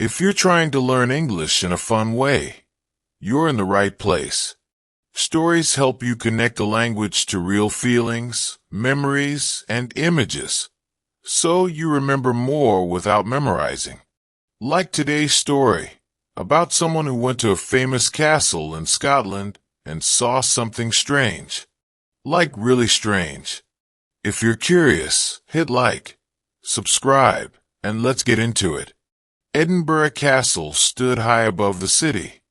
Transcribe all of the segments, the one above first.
If you're trying to learn English in a fun way, you're in the right place. Stories help you connect the language to real feelings, memories, and images, so you remember more without memorizing. Like today's story, about someone who went to a famous castle in Scotland and saw something strange. Like really strange. If you're curious, hit like, subscribe, and let's get into it. Edinburgh Castle stood high above the city,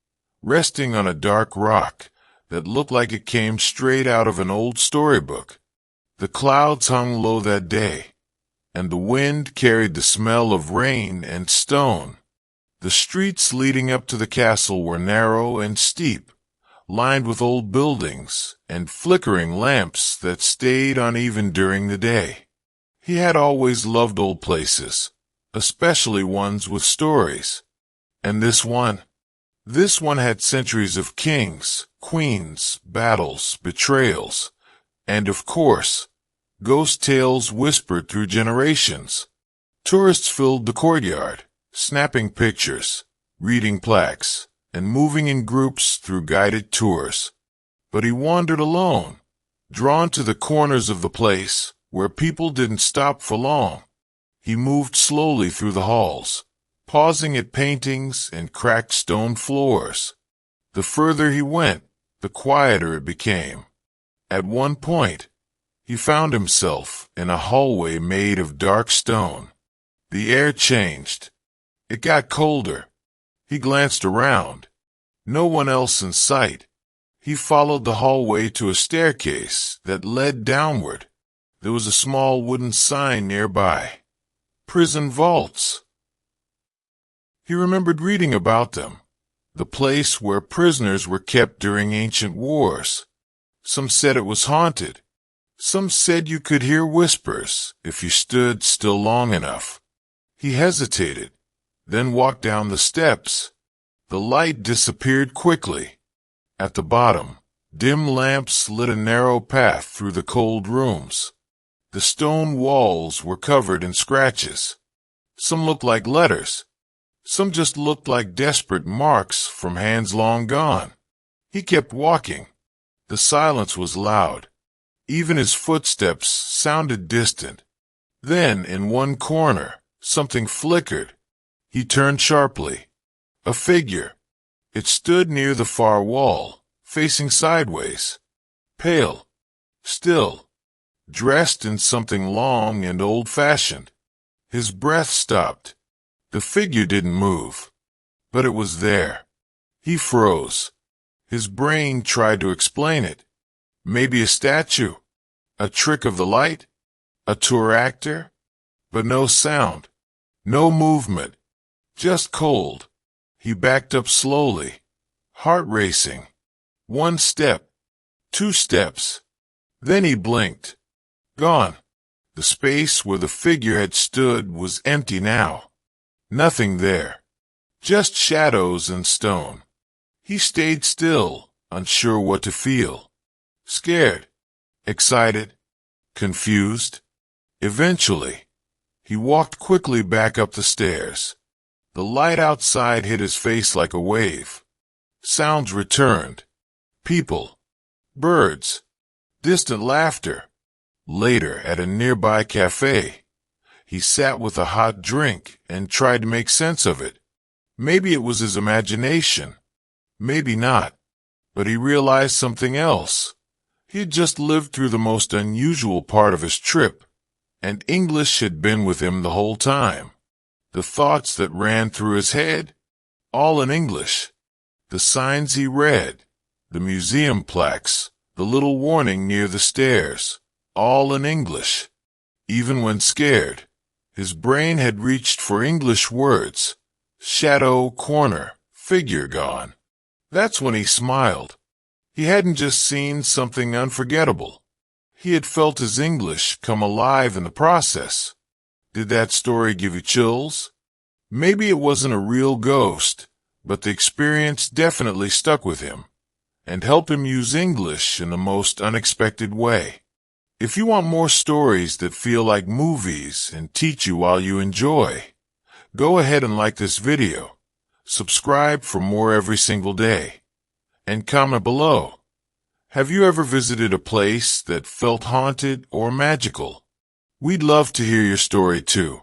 resting on a dark rock that looked like it came straight out of an old storybook. The clouds hung low that day, and the wind carried the smell of rain and stone. The streets leading up to the castle were narrow and steep, lined with old buildings and flickering lamps that stayed on even during the day. He had always loved old places, especially ones with stories. And this one had centuries of kings, queens, battles, betrayals, and of course, ghost tales whispered through generations. Tourists filled the courtyard, snapping pictures, reading plaques, and moving in groups through guided tours. But he wandered alone, drawn to the corners of the place where people didn't stop for long. He moved slowly through the halls, pausing at paintings and cracked stone floors. The further he went, the quieter it became. At one point, he found himself in a hallway made of dark stone. The air changed. It got colder. He glanced around. No one else in sight. He followed the hallway to a staircase that led downward. There was a small wooden sign nearby. Prison vaults. He remembered reading about them. The place where prisoners were kept during ancient wars. Some said it was haunted. Some said you could hear whispers if you stood still long enough. He hesitated, then walked down the steps. The light disappeared quickly. At the bottom, dim lamps lit a narrow path through the cold rooms. The stone walls were covered in scratches. Some looked like letters. Some just looked like desperate marks from hands long gone. He kept walking. The silence was loud. Even his footsteps sounded distant. Then, in one corner, something flickered. He turned sharply. A figure. It stood near the far wall, facing sideways. Pale. Still. Dressed in something long and old-fashioned. His breath stopped. The figure didn't move. But it was there. He froze. His brain tried to explain it. Maybe a statue. A trick of the light. A tour actor. But no sound. No movement. Just cold. He backed up slowly. Heart racing. 1 step. 2 steps. Then he blinked. Gone. The space where the figure had stood was empty now. Nothing there. Just shadows and stone. He stayed still, unsure what to feel. Scared. Excited. Confused. Eventually, he walked quickly back up the stairs. The light outside hit his face like a wave. Sounds returned. People. Birds. Distant laughter. Later, at a nearby cafe, he sat with a hot drink and tried to make sense of it. Maybe it was his imagination. Maybe not. But he realized something else. He had just lived through the most unusual part of his trip, and English had been with him the whole time. The thoughts that ran through his head, all in English. The signs he read, the museum plaques, the little warning near the stairs, all in English. Even when scared, his brain had reached for English words. Shadow, corner, figure gone. That's when he smiled. He hadn't just seen something unforgettable. He had felt his English come alive in the process. Did that story give you chills? Maybe it wasn't a real ghost, but the experience definitely stuck with him and helped him use English in the most unexpected way. If you want more stories that feel like movies and teach you while you enjoy, Go ahead and like this video, subscribe for more every single day, and comment below. Have you ever visited a place that felt haunted or magical? We'd love to hear your story too.